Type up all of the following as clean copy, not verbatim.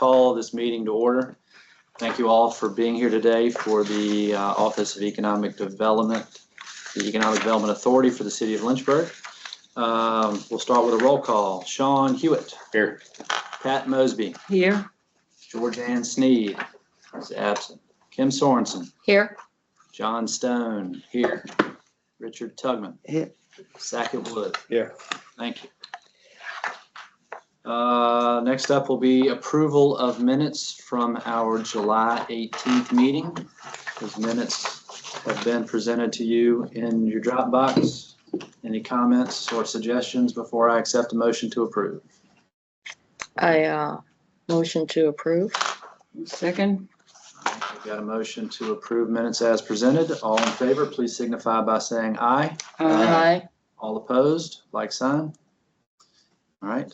call this meeting to order. Thank you all for being here today for the Office of Economic Development, the Economic Development Authority for the City of Lynchburg. We'll start with a roll call. Sean Hewitt. Here. Pat Mosby. Here. George Ann Sneed is absent. Kim Sorensen. Here. John Stone. Here. Richard Tugman. Here. Sackett Wood. Here. Thank you. Next up will be approval of minutes from our July 18th meeting. Those minutes have been presented to you in your Dropbox. Any comments or suggestions before I accept a motion to approve? I motion to approve. Second. We've got a motion to approve minutes as presented. All in favor, please signify by saying aye. Aye. All opposed, like sign. All right,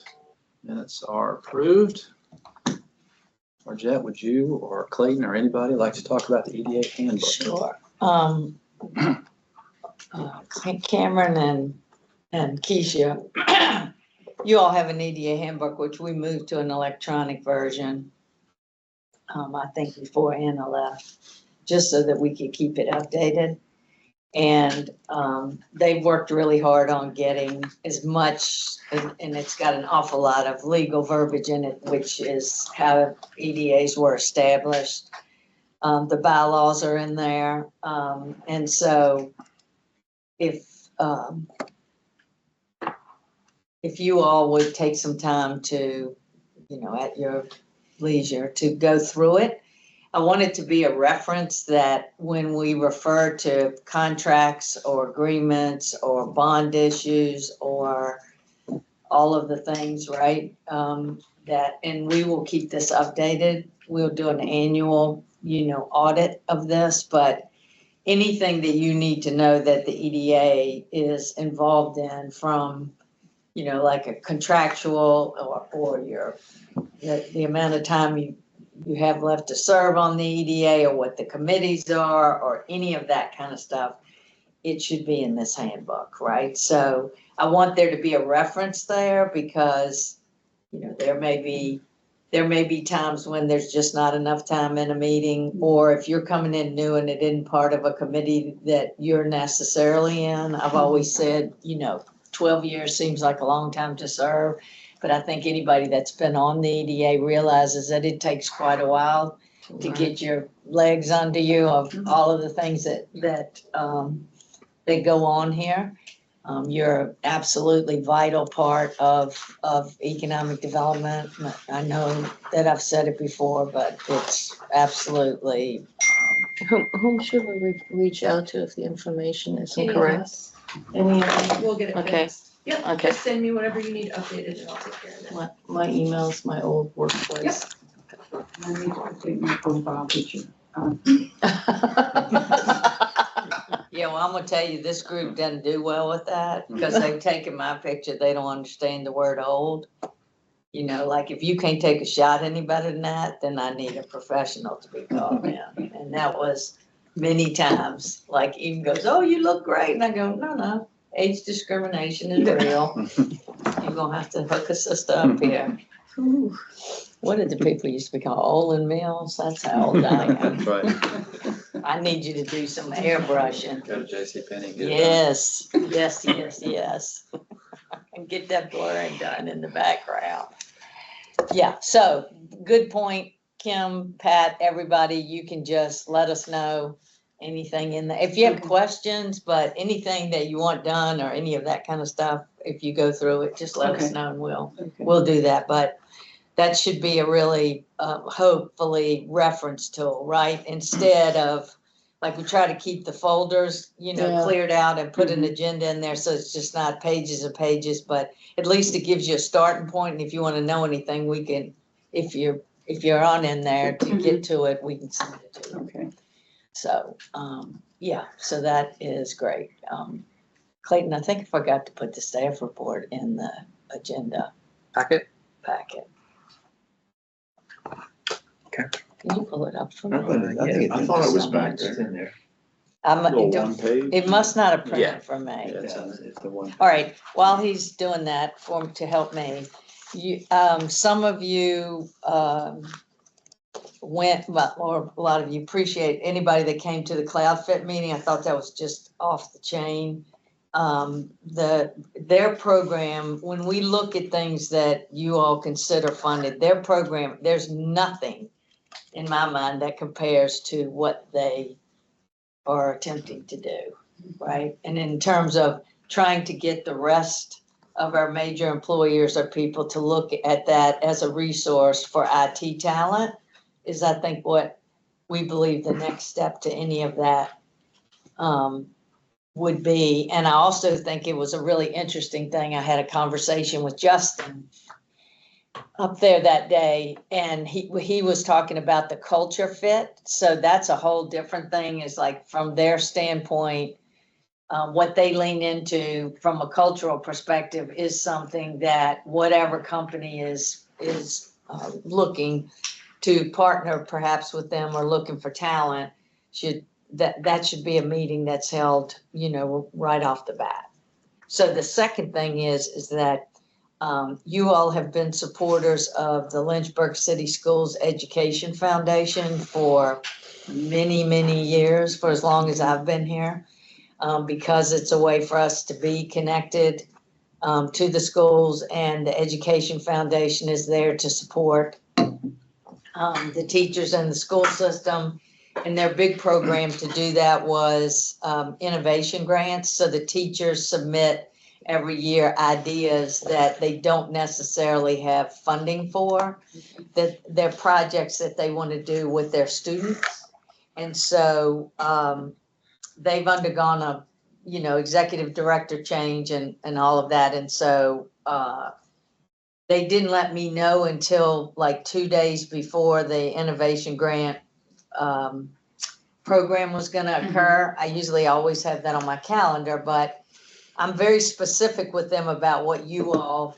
minutes are approved. Margette, would you or Clayton or anybody like to talk about the EDA handbook? Sure. Cameron and Keisha, you all have an EDA handbook, which we moved to an electronic version. I think before Anna left, just so that we could keep it updated. And they've worked really hard on getting as much, and it's got an awful lot of legal verbiage in it, which is how EDAs were established. The bylaws are in there. And so if you all would take some time to, at your leisure, to go through it. I want it to be a reference that when we refer to contracts or agreements or bond issues or all of the things, right? And we will keep this updated. We'll do an annual, audit of this, but anything that you need to know that the EDA is involved in from, like a contractual or the amount of time you have left to serve on the EDA or what the committees are or any of that kind of stuff, it should be in this handbook, right? So I want there to be a reference there because, there may be times when there's just not enough time in a meeting, or if you're coming in new and it isn't part of a committee that you're necessarily in. I've always said, 12 years seems like a long time to serve. But I think anybody that's been on the EDA realizes that it takes quite a while to get your legs under you of all of the things that go on here. You're an absolutely vital part of economic development. I know that I've said it before, but it's absolutely. Whom should we reach out to if the information is incorrect? We'll get it Okay. fixed. Yep, Okay. just send me whatever you need updated and I'll take care of it. My email's my old workplace. I need to update my profile picture. Yeah, well, I'm gonna tell you, this group doesn't do well with that because they've taken my picture. They don't understand the word old. Like if you can't take a shot any better than that, then I need a professional to be called in. And that was many times, like even goes, oh, you look great. And I go, no. Age discrimination is real. You're gonna have to hook a sister up here. Ooh. What did the people used to be called? Olin Mills? That's how old I am. Right. I need you to do some airbrushing. Go to JCPenney. Get it Yes. And get that blurring done in the background. Yeah, so good point, Kim, Pat, everybody. You can just let us know anything in there. If you have questions, but anything that you want done or any of that kind of stuff, if you go through it, just let us know and we'll do that. But that should be a really, hopefully reference tool, right? Instead of, like we try to keep the folders, cleared out and put an agenda in there. So it's just not pages and pages, but at least it gives you a starting point. And if you want to know anything, we can, if you're on in there to get to it, we can send it to you. Okay. So, so that is great. Clayton, I think I forgot to put the staff report in the agenda Packet? packet. Okay. Can you pull it up for me? I thought it was back there. It must not have Yeah. printed for me. Yeah, It's the one. All right, while he's doing that to help me, some of you, went, well, or a lot of you appreciate anybody that came to the CloudFit meeting. I thought that was just off the chain. Their program, when we look at things that you all consider funded, their program, there's nothing in my mind that compares to what they are attempting to do, right? And in terms of trying to get the rest of our major employers or people to look at that as a resource for IT talent is, I think, what we believe the next step to any of that would be. And I also think it was a really interesting thing. I had a conversation with Justin up there that day, and he was talking about the culture fit. So that's a whole different thing, is like from their standpoint, what they lean into from a cultural perspective is something that whatever company is looking to partner perhaps with them or looking for talent that should be a meeting that's held, right off the bat. So the second thing is that you all have been supporters of the Lynchburg City Schools Education Foundation for many, many years, for as long as I've been here, because it's a way for us to be connected to the schools, and the Education Foundation is there to support the teachers and the school system. And their big program to do that was innovation grants. So the teachers submit every year ideas that they don't necessarily have funding for, that they're projects that they want to do with their students. And so they've undergone a, executive director change and all of that. And so they didn't let me know until like 2 days before the innovation grant program was going to occur. I usually always have that on my calendar, but I'm very specific with them about what you all,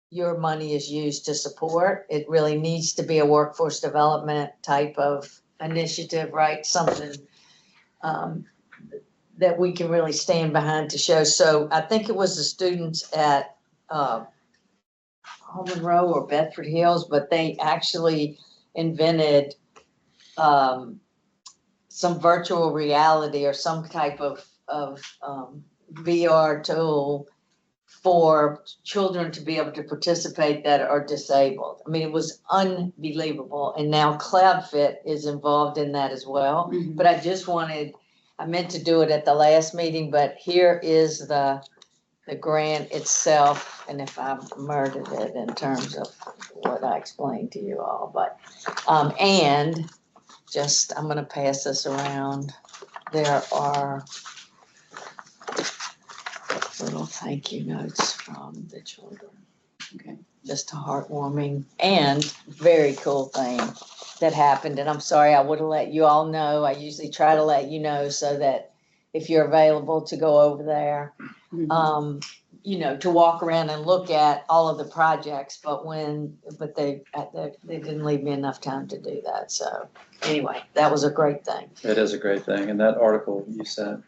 your money is used to support. It really needs to be a workforce development type of initiative, right? Something that we can really stand behind to show. So I think it was the students at Home Monroe or Bedford Hills, but they actually invented some virtual reality or some type of VR tool for children to be able to participate that are disabled. I mean, it was unbelievable. And now CloudFit is involved in that as well. But I meant to do it at the last meeting, but here is the grant itself, and if I murdered it in terms of what I explained to you all, but, and just, I'm gonna pass this around. There are little thank you notes from the children. Okay. Just a heartwarming and very cool thing that happened, and I'm sorry, I would have let you all know. I usually try to let you know so that if you're available to go over there, to walk around and look at all of the projects, but they didn't leave me enough time to do that. So anyway, that was a great thing. It is a great thing. And that article you sent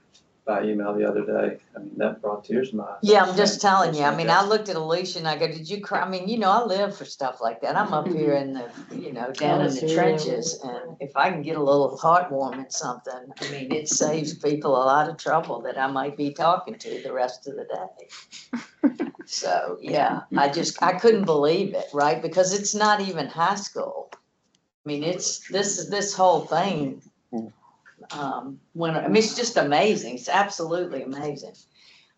by email the other day, I mean, that brought tears to my eyes. Yeah, I'm just telling you. I mean, I looked at Alicia and I go, did you cry? I mean, I live for stuff like that. I'm up here in the, down in the trenches. And if I can get a little heartwarming something, I mean, it saves people a lot of trouble that I might be talking to the rest of the day. So, yeah, I couldn't believe it, right? Because it's not even high school. I mean, this whole thing. It's just amazing. It's absolutely amazing.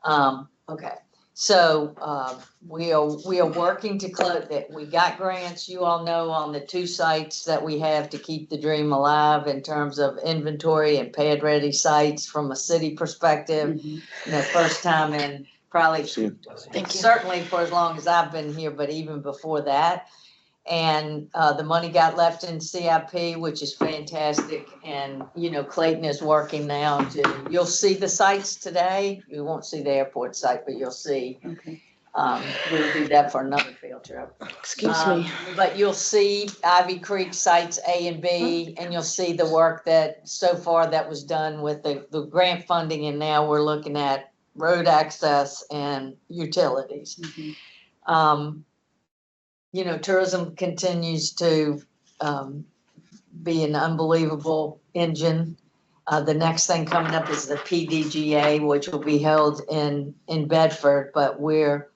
Okay, so we are working to close that. We got grants, you all know, on the 2 sites that we have to keep the dream alive in terms of inventory and pad ready sites from a city perspective. First time in probably certainly for as long as I've been here, but even before that. And the money got left in CIP, which is fantastic. And, Clayton is working now you'll see the sites today. You won't see the airport site, but you'll see. Okay. We'll do that for another field trip. Excuse me. But you'll see Ivy Creek sites A and B, and you'll see the work that so far that was done with the grant funding. And now we're looking at road access and utilities. You know, tourism continues to be an unbelievable engine. The next thing coming up is the PDGA, which will be held in Bedford, but we're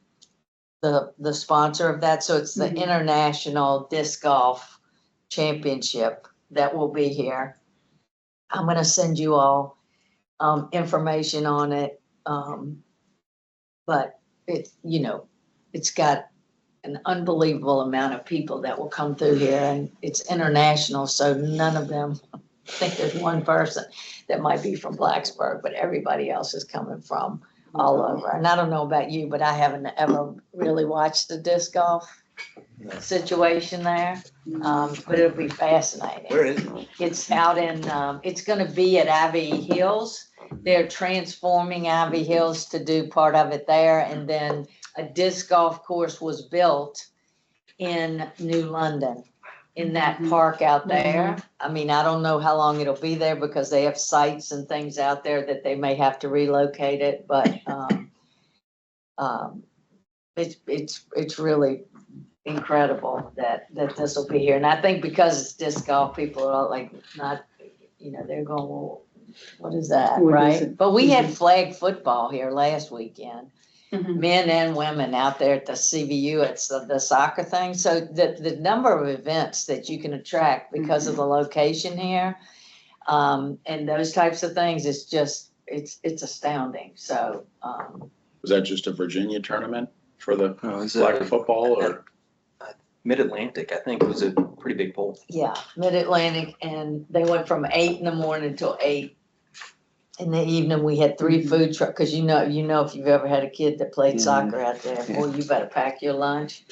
the sponsor of that. So it's the Mhm. International Disc Golf Championship that will be here. I'm gonna send you all information on it. But it, you know, it's got an unbelievable amount of people that will come through here, and it's international, so none of them, I think there's one person that might be from Blacksburg, but everybody else is coming from all over. And I don't know about you, but I haven't ever really watched the disc golf situation there. But it'll be fascinating. Where is it? It's out in, it's gonna be at Ivy Hills. They're transforming Ivy Hills to do part of it there, and then a disc golf course was built in New London, in that park out there. I mean, I don't know how long it'll be there because they have sites and things out there that they may have to relocate it, but, it's really incredible that this will be here. And I think because it's disc golf, people are like not, you know, they're going, well, what is that, What is right? it? But we had flag football here last weekend, Mhm. men and women out there at the CVU. It's the soccer thing. So the number of events that you can attract because of the location here, and those types of things, is just, it's astounding. So, Was that just a Virginia tournament for the Oh, is flag it football or? Mid-Atlantic? I think it was a pretty big poll. yeah, Mid-Atlantic, and they went from 8 in the morning till 8 in the evening. We had 3 food trucks, because you know if you've ever had a kid that played soccer out there, boy, you better pack your lunch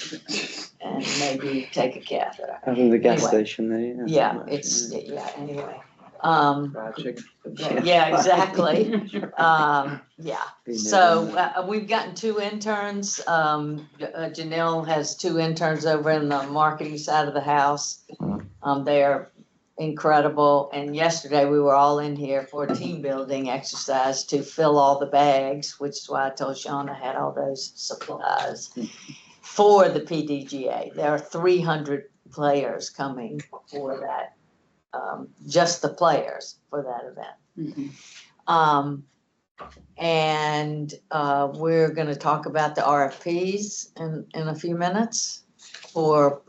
and maybe take a catheter. Out in the gas Anyway. station there. Yeah, it's, yeah, anyway. Fried chicken. Yeah, exactly. Yeah, Been so there. we've gotten 2 interns. Janelle has 2 interns over in the marketing side of the house. They're incredible. And yesterday we were all in here for a team building exercise to fill all the bags, which is why I told Sean I had all those supplies for the PDGA. There are 300 players coming for that. Just the players for that event. Mhm. And we're gonna talk about the RFPs in a few minutes for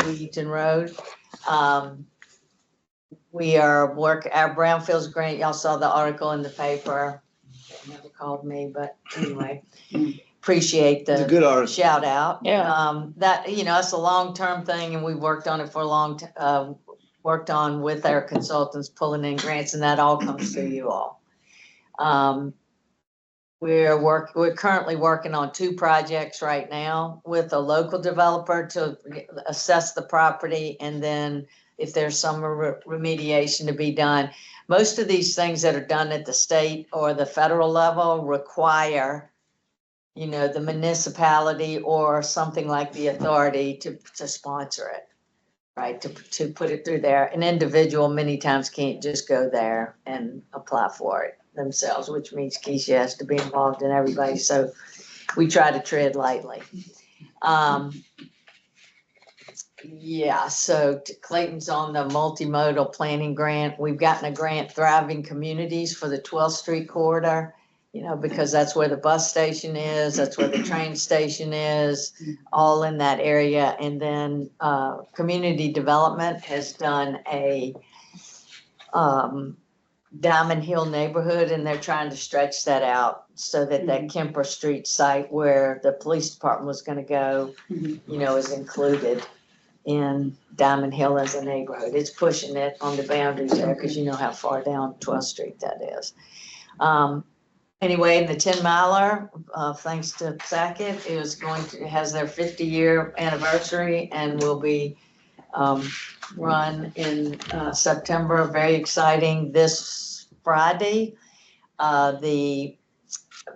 Wheaton Road. We are our Brownfields grant, y'all saw the article in the paper. They never called me, but anyway, appreciate It's a the good article. shout out. Yeah. That, you know, it's a long-term thing, and we've worked on it for a long, worked on with our consultants, pulling in grants, and that all comes through you all. We're currently working on 2 projects right now with a local developer to assess the property, and then if there's some remediation to be done. Most of these things that are done at the state or the federal level require, you know, the municipality or something like the authority to sponsor it, right? To put it through there. An individual many times can't just go there and apply for it themselves, which means Keisha has to be involved in everybody. So we try to tread lightly. Yeah, so Clayton's on the multimodal planning grant. We've gotten a grant, Thriving Communities, for the 12th Street corridor, you know, because that's where the bus station is, that's where the train station is, all in that area. And then Community Development has done a Diamond Hill neighborhood, and they're trying to stretch that out so that that Kemper Street site where the police department was gonna go, you know, is included in Diamond Hill as a neighborhood. It's pushing it on the boundaries there, because you know how far down 12th Street that is. Anyway, the 10 miler, thanks to Sackett, has their 50-year anniversary and will be run in September. Very exciting. This Friday, the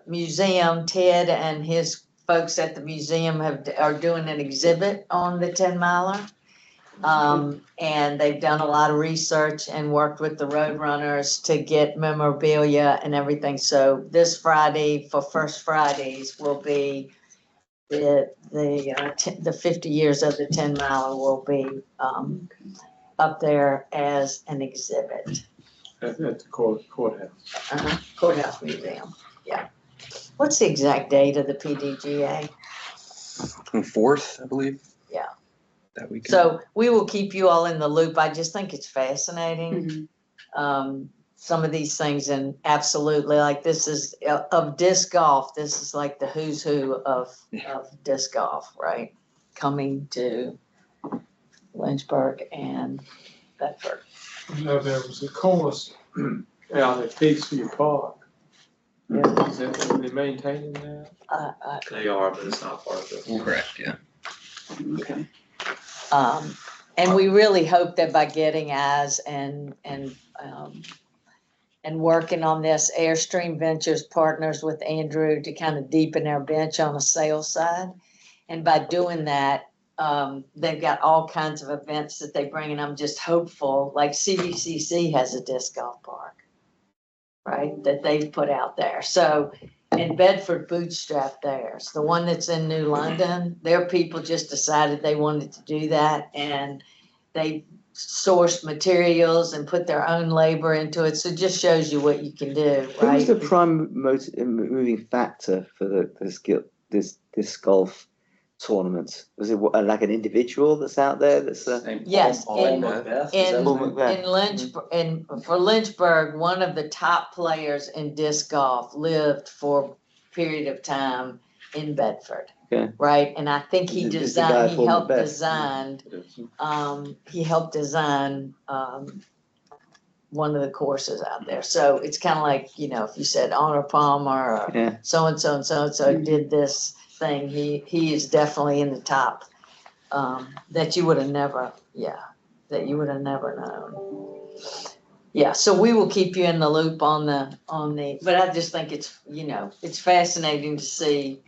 museum, Ted and his folks at the museum are doing an exhibit on the 10 miler. And they've done a lot of research and worked with the road runners to get memorabilia and everything. So this Friday, for First Fridays, will be the 50 years of the 10 miler will be up there as an exhibit. At the courthouse. Courthouse Museum, yeah. What's the exact date of the PDGA? 4th, I believe. Yeah. That weekend. So we will keep you all in the loop. I just think it's fascinating. Some of these things, and absolutely, like this is of disc golf. This is like the who's who of disc golf, right? Coming to Lynchburg and Bedford. You know, there was a course out at Peachview Park. Yeah. Is that, are they maintaining that? They are, but it's not part of it. Correct, yeah. Okay. And we really hope that by getting eyes and working on this, Airstream Ventures partners with Andrew to kind of deepen our bench on the sales side. And by doing that, they've got all kinds of events that they bring, and I'm just hopeful, like CVCC has a disc golf park, right, that they've put out there. So, and Bedford bootstrapped theirs. The one that's in New London, their people just decided they wanted to do that, and they sourced materials and put their own labor into it. So it just shows you what you can do, Who was right? the prime moving factor for this disc golf tournament? Was it like an individual that's out there that's Yes, Paul Macbeth, is that his Paul name? Macbeth? In Lynchburg, for Lynchburg, one of the top players in disc golf lived for a period of time in Bedford. Okay. Right, and I think he Is it the guy designed, he Paul helped Macbeth? design, one of the courses out there. So it's kind of like, you know, if you said Honor Palmer or Yeah. so-and-so and so-and-so did this thing, he is definitely in the top, that you would have never known. Yeah, so we will keep you in the loop on the, but I just think it's, you know, it's fascinating to see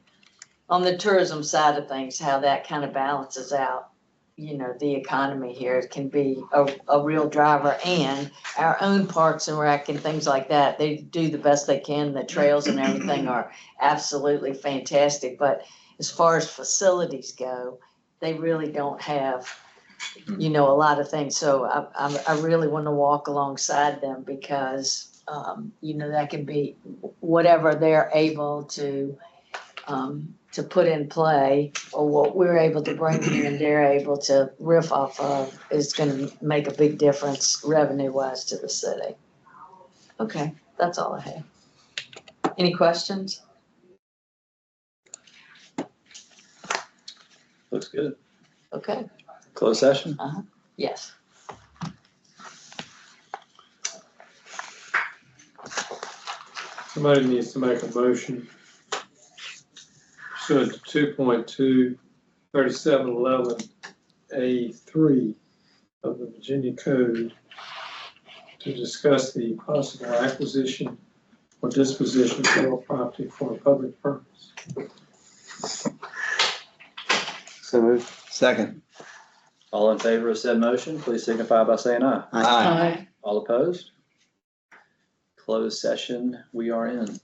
on the tourism side of things, how that kind of balances out, you know, the economy here. It can be a real driver, and our own parks and rec and things like that, they do the best they can. The trails and everything are absolutely fantastic, but as far as facilities go, they really don't have, you know, a lot of things. So I really want to walk alongside them because, you know, that can be whatever they're able to put in play, or what we're able to bring here and they're able to riff off of, is gonna make a big difference revenue-wise to the city. Okay, that's all I have. Any questions? Looks good. Okay, Closed session? yes. Somebody needs to make a motion. Pursuant to 2.23711A3 of the Virginia Code to discuss the possible acquisition or disposition of real property for a public purpose. So moved. Second. All in favor of said motion, please signify by saying aye. Aye. All opposed? Closed session, we are in.